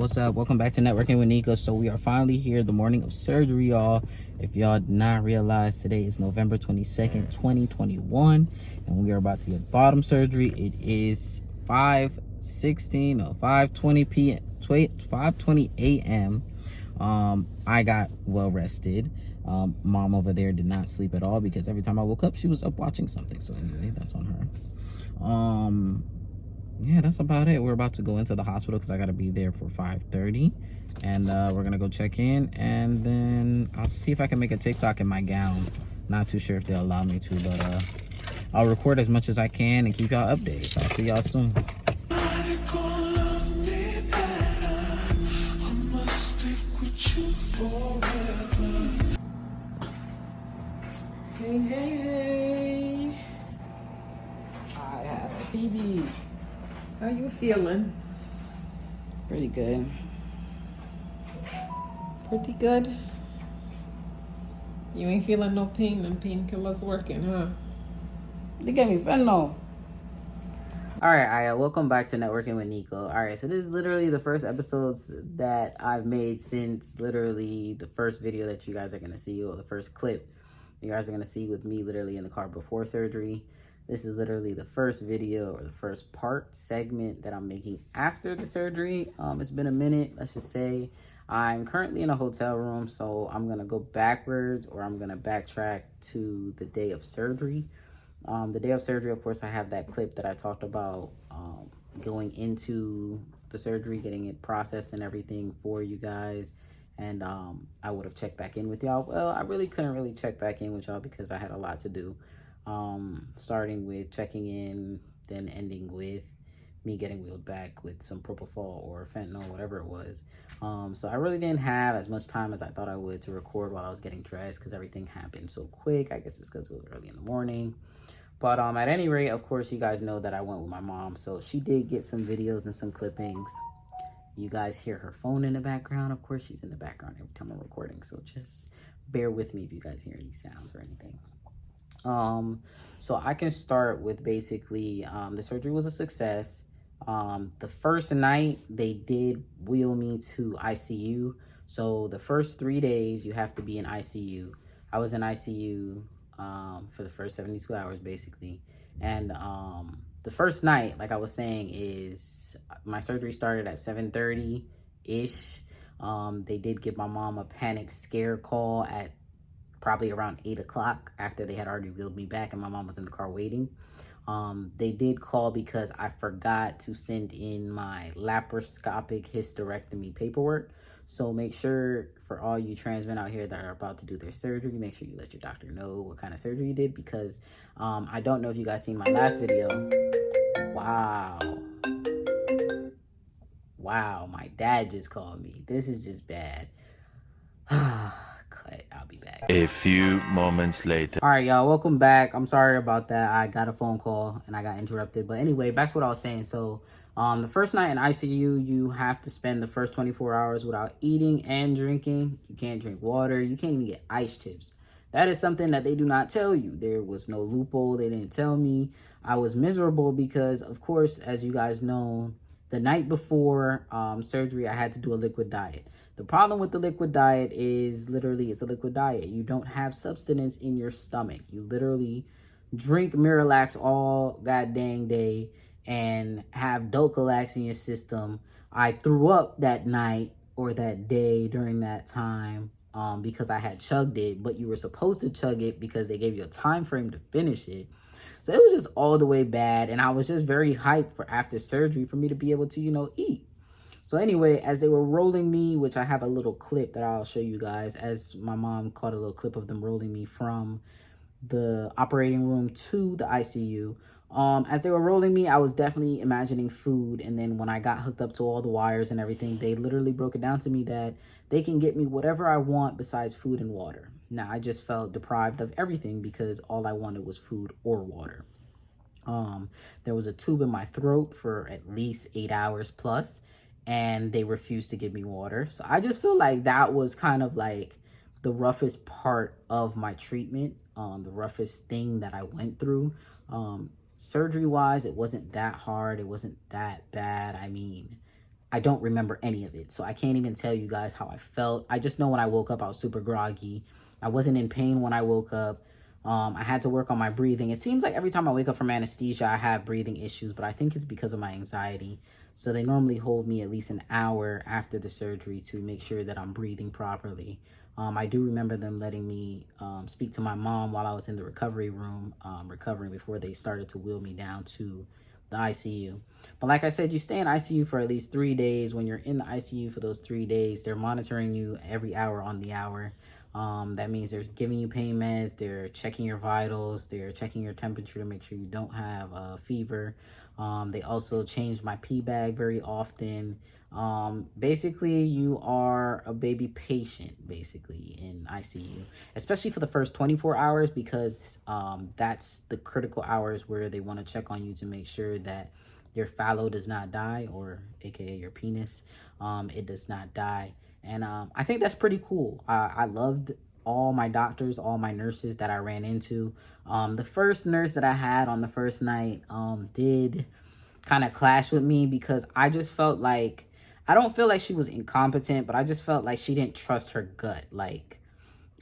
What's up? Welcome back to Networking with Nyko. So we are finally here the morning of surgery, y'all. If y'all did not realize, today is November 22nd, 2021, and we are about to get bottom surgery. It is 5:20 p.m. 5:20 a.m. I got well rested. Mom over there did not sleep at all because every time I woke up, she was up watching something. So anyway, that's on her. Yeah, that's about it. We're about to go into the hospital because I got to be there for 5:30, and we're gonna go check in, and then I'll see if I can make a TikTok in my gown. Not too sure if they'll allow me to, but I'll record as much as I can and keep y'all updated. I'll see y'all soon. Hey, I have a baby. how you feeling? Pretty good. Pretty good. You ain't feeling no pain, and painkillers working, huh? They gave me fentanyl. Alright, welcome back to Networking with Nyko. Alright, so this is literally the first episodes that I've made since literally the first video that you guys are going to see, or the first clip you guys are going to see with me literally in the car before surgery. This is literally the first video, or the first part segment that I'm making after the surgery. It's been a minute, let's just say. I'm currently in a hotel room, so I'm going to go backwards, or I'm going to backtrack to the day of surgery. The day of surgery, of course, I have that clip that I talked about going into the surgery, getting it processed and everything for you guys. And I would have checked back in with y'all. Well, I really couldn't really check back in with y'all because I had a lot to do. Starting with checking in, then ending with me getting wheeled back with some propofol or fentanyl, whatever it was. So I really didn't have as much time as I thought I would to record while I was getting dressed because everything happened so quick. I guess it's because it was early in the morning. But at any rate, of course, you guys know that I went with my mom. So she did get some videos and some clippings. You guys hear her phone in the background. Of course, she's in the background every time I'm recording. So just bear with me if you guys hear any sounds or anything. So I can start with basically the surgery was a success. The first night, they did wheel me to ICU. So the first 3 days, you have to be in ICU. I was in ICU for the first 72 hours, basically. And the first night, like I was saying, is my surgery started at 7:30-ish. They did give my mom a panic scare call at probably around 8 o'clock after they had already wheeled me back and my mom was in the car waiting. They did call because I forgot to send in my laparoscopic hysterectomy paperwork. So make sure, for all you trans men out here that are about to do their surgery, make sure you let your doctor know what kind of surgery you did, because I don't know if you guys seen my last video. Wow, my dad just called me. This is just bad. Cut, I'll be back. A few moments later. All right, y'all, welcome back. I'm sorry about that. I got a phone call and I got interrupted. But anyway, back to what I was saying. So the first night in ICU, you have to spend the first 24 hours without eating and drinking. You can't drink water. You can't even get ice chips. That is something that they do not tell you. There was no loophole. They didn't tell me. I was miserable because, of course, as you guys know, the night before surgery, I had to do a liquid diet. The problem with the liquid diet is literally it's a liquid diet. You don't have substance in your stomach. You literally drink Miralax all god dang day and have Dulcolax in your system. I threw up that night or that day during that time because I had chugged it, but you were supposed to chug it because they gave you a time frame to finish it. So it was just all the way bad, and I was just very hyped for after surgery for me to be able to, eat. So anyway, as they were rolling me, which I have a little clip that I'll show you guys, as my mom caught a little clip of them rolling me from the operating room to the ICU. As they were rolling me, I was definitely imagining food. And then when I got hooked up to all the wires and everything, they literally broke it down to me that they can get me whatever I want besides food and water. Now, I just felt deprived of everything because all I wanted was food or water. There was a tube in my throat for at least 8 hours plus, and they refused to give me water. So I just feel like that was kind of like the roughest part of my treatment, the roughest thing that I went through. Surgery wise, it wasn't that hard. It wasn't that bad. I mean, I don't remember any of it. So I can't even tell you guys how I felt. I just know when I woke up, I was super groggy. I wasn't in pain when I woke up. I had to work on my breathing. It seems like every time I wake up from anesthesia, I have breathing issues, but I think it's because of my anxiety. So they normally hold me at least an hour after the surgery to make sure that I'm breathing properly. I do remember them letting me speak to my mom while I was in the recovery room, recovering before they started to wheel me down to the ICU. But like I said, you stay in ICU for at least 3 days. When you're in the ICU for those 3 days, they're monitoring you every hour on the hour. That means they're giving you pain meds, they're checking your vitals, they're checking your temperature to make sure you don't have a fever. They also change my pee bag very often. Basically, you are a baby patient, basically, in ICU, especially for the first 24 hours, because that's the critical hours where they want to check on you to make sure that your fallow does not die, or aka your penis, it does not die. And I think that's pretty cool. I loved all my doctors, all my nurses that I ran into. The first nurse that I had on the first night did kind of clash with me, because I just felt like, I don't feel like she was incompetent, but I just felt like she didn't trust her gut. Like,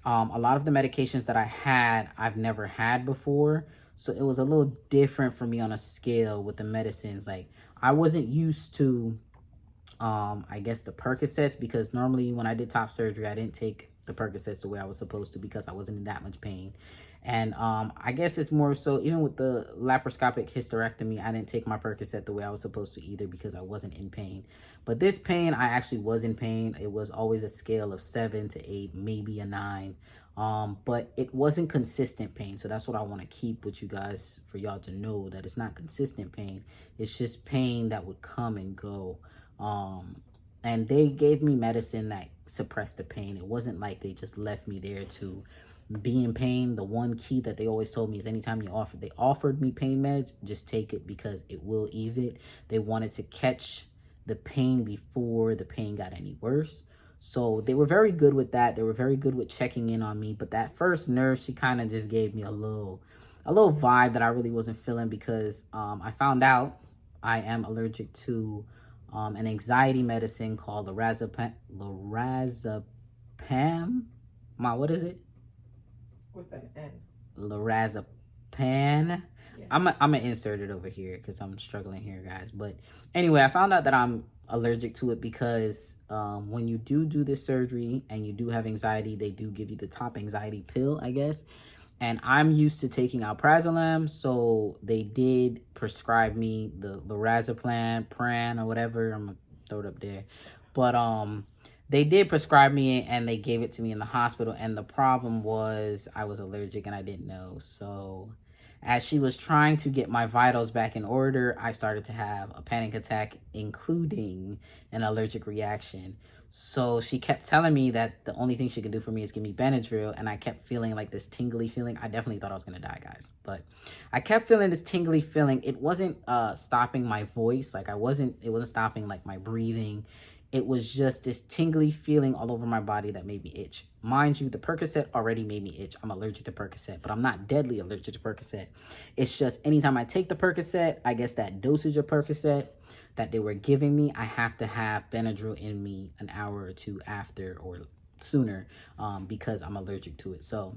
a lot of the medications that I had, I've never had before. So it was a little different for me on a scale with the medicines. Like, I wasn't used to, I guess, the Percocets, because normally when I did top surgery, I didn't take the Percocets the way I was supposed to, because I wasn't in that much pain. And I guess it's more so, even with the laparoscopic hysterectomy, I didn't take my Percocet the way I was supposed to either, because I wasn't in pain. But this pain, I actually was in pain. It was always a scale of 7 to 8, maybe a 9. But it wasn't consistent pain. So that's what I want to keep with you guys, for y'all to know that it's not consistent pain. It's just pain that would come and go. And they gave me medicine that suppressed the pain. It wasn't like they just left me there to be in pain. The one key that they always told me is, anytime they offered me pain meds, just take it, because it will ease it. They wanted to catch the pain before the pain got any worse. So they were very good with that. They were very good with checking in on me. But that first nurse, she kind of just gave me a little vibe that I really wasn't feeling, because I found out I am allergic to an anxiety medicine called lorazepam. What is it? With an N. Lorazepam. Yeah. I'm gonna insert it over here, because I'm struggling here, guys. But anyway, I found out that I'm allergic to it because when you do this surgery and you do have anxiety, they do give you the top anxiety pill, I guess. And I'm used to taking alprazolam, so they did prescribe me the lorazepam, pran, or whatever. I'm gonna throw it up there. But they did prescribe me, and they gave it to me in the hospital. And the problem was I was allergic and I didn't know. So as she was trying to get my vitals back in order, I started to have a panic attack, including an allergic reaction. So she kept telling me that the only thing she could do for me is give me Benadryl, and I kept feeling like this tingly feeling. I definitely thought I was going to die, guys. But I kept feeling this tingly feeling. It wasn't stopping my voice. Like, it wasn't stopping, like, my breathing. It was just this tingly feeling all over my body that made me itch. Mind you, the Percocet already made me itch. I'm allergic to Percocet, but I'm not deadly allergic to Percocet. It's just anytime I take the Percocet, I guess that dosage of Percocet that they were giving me, I have to have Benadryl in me an hour or two after, or sooner, because I'm allergic to it. So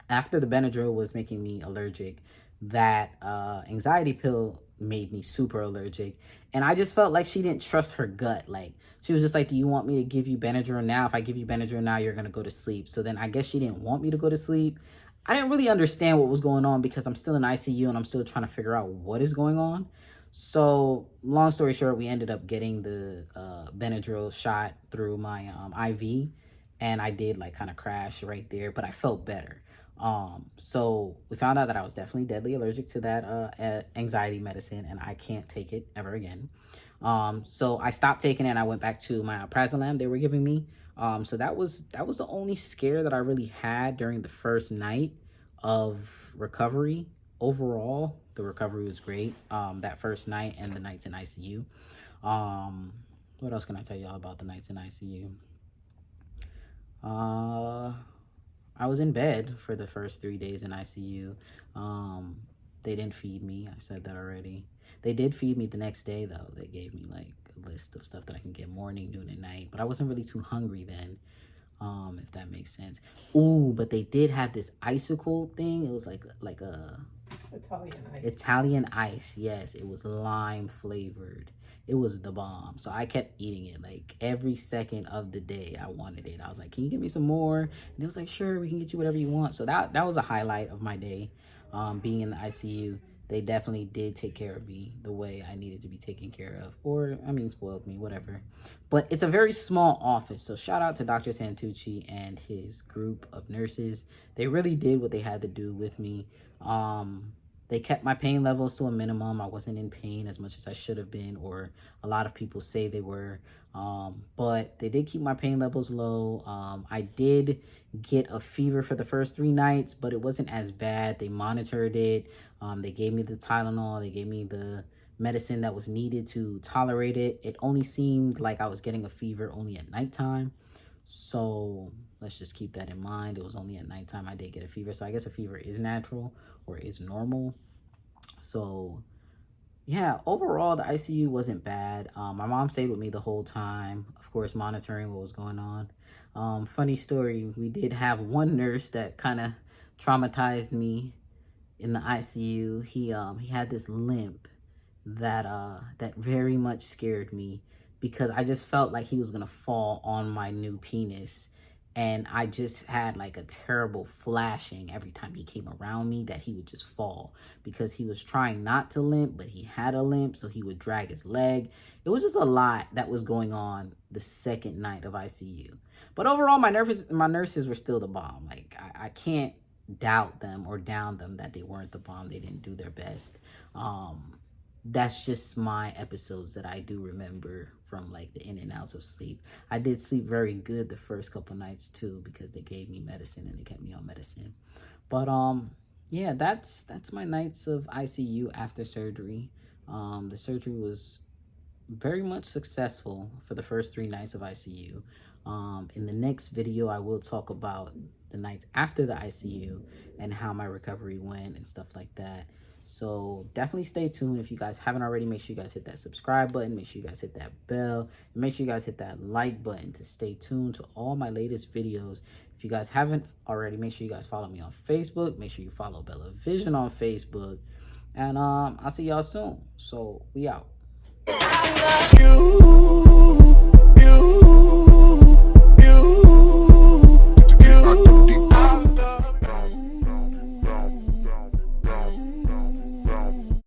after the Benadryl was making me allergic, that anxiety pill made me super allergic. And I just felt like she didn't trust her gut. Like, she was just like, do you want me to give you Benadryl now? If I give you Benadryl now, you're going to go to sleep. So then I guess she didn't want me to go to sleep. I didn't really understand what was going on, because I'm still in ICU and I'm still trying to figure out what is going on. So long story short, we ended up getting the Benadryl shot through my IV. And I did, like, kind of crash right there, but I felt better. So we found out that I was definitely deadly allergic to that anxiety medicine, and I can't take it ever again. So I stopped taking it, and I went back to my alprazolam they were giving me. So that was the only scare that I really had during the first night of recovery. Overall, the recovery was great. That first night and the nights in ICU. What else can I tell y'all about the nights in ICU? I was in bed for the first 3 days in ICU. They didn't feed me. I said that already. They did feed me the next day, though. They gave me, like, a list of stuff that I can get morning, noon, and night. But I wasn't really too hungry then, if that makes sense. Ooh, but they did have this icicle thing. It was like a Italian ice. Yes, it was lime flavored. It was the bomb. So I kept eating it like every second of the day. I wanted it. I was like, can you give me some more? And it was like, sure, we can get you whatever you want. So that was a highlight of my day, being in the ICU. They definitely did take care of me the way I needed to be taken care of. Or, I mean, spoiled me, whatever. But it's a very small office. So shout out to Dr. Santucci and his group of nurses. They really did what they had to do with me. They kept my pain levels to a minimum. I wasn't in pain as much as I should have been, or a lot of people say they were. But they did keep my pain levels low. I did get a fever for the first 3 nights, but it wasn't as bad. They monitored it. They gave me the Tylenol. They gave me the medicine that was needed to tolerate it. It only seemed like I was getting a fever only at nighttime. So let's just keep that in mind. It was only at nighttime I did get a fever. So I guess a fever is natural or is normal. So yeah, overall, the ICU wasn't bad. My mom stayed with me the whole time, of course, monitoring what was going on. Funny story, we did have one nurse that kind of traumatized me in the ICU. He had this limp that very much scared me, because I just felt like he was gonna fall on my new penis. And I just had like a terrible flashing every time he came around me that he would just fall, because he was trying not to limp, but he had a limp, so he would drag his leg. It was just a lot that was going on the second night of ICU. But overall, my nurses were still the bomb. Like, I can't doubt them or down them that they weren't the bomb. They didn't do their best. That's just my episodes that I do remember from like the in and outs of sleep. I did sleep very good the first couple nights too, because they gave me medicine and they kept me on medicine. But yeah, that's my nights of ICU after surgery. The surgery was very much successful for the first 3 nights of ICU. In the next video, I will talk about the nights after the ICU and how my recovery went and stuff like that. So definitely stay tuned. If you guys haven't already, make sure you guys hit that subscribe button. Make sure you guys hit that bell. And make sure you guys hit that like button to stay tuned to all my latest videos. If you guys haven't already, make sure you guys follow me on Facebook. Make sure you follow Bella Vision on Facebook. And I'll see y'all soon. So we out.